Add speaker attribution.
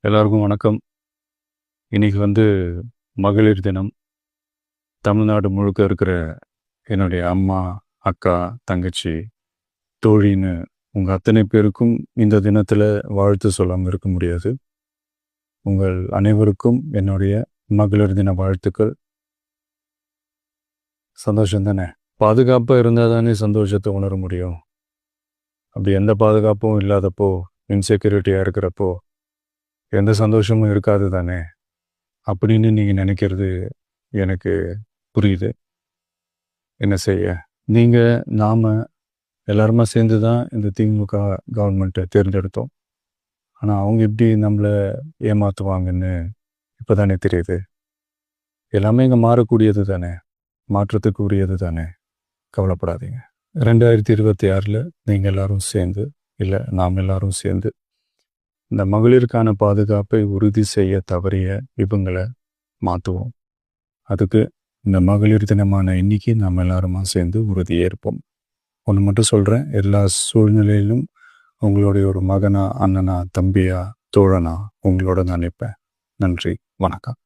Speaker 1: எல்லாருக்கும் வணக்கம். இன்னைக்கு மகளிர் தினம். தமிழ்நாடு முழுக்க இருக்கிற என்னுடைய அம்மா, அக்கா, தங்கச்சி, தோழின்னு உங்கள் அத்தனை பேருக்கும் இந்த தினத்தில் வாழ்த்து சொல்லாமல் இருக்க முடியாது. உங்கள் அனைவருக்கும் என்னுடைய மகளிர் தின வாழ்த்துக்கள். சந்தோஷம் தானே? பாதுகாப்பாக இருந்தால் தானே சந்தோஷத்தை உணர முடியும். அப்படி எந்த பாதுகாப்பும் இல்லாதப்போ, இன்செக்யூரிட்டியாக இருக்கிறப்போ எந்த சந்தோஷமும் இருக்காது தானே அப்படின்னு நீங்கள் நினைக்கிறது எனக்கு புரியுது. என்ன செய்ய, நீங்கள் நாம் எல்லாருமா சேர்ந்து தான் இந்த திமுக கவர்மெண்ட்டை தேர்ந்தெடுத்தோம். ஆனால் அவங்க எப்படி நம்மளை ஏமாற்றுவாங்கன்னு இப்போ தானே தெரியுது. எல்லாமே இங்கே மாறக்கூடியது தானே, மாற்றத்துக்கு உரியது தானே. கவலைப்படாதீங்க. 2026 நீங்கள் எல்லாரும் சேர்ந்து, இல்லை நாம் எல்லாரும் சேர்ந்து இந்த மகளிருக்கான பாதுகாப்பை உறுதி செய்ய தவறிய இவங்களை மாற்றுவோம். அதுக்கு இந்த மகளிர் தினமான இன்னைக்கு நாம் எல்லாருமா சேர்ந்து உறுதியேற்போம். ஒன்று மட்டும் சொல்கிறேன், எல்லா சூழ்நிலையிலும் உங்களுடைய ஒரு மகனா, அண்ணனா, தம்பியா, தோழனா உங்களோட நான் நிற்பேன். நன்றி, வணக்கம்.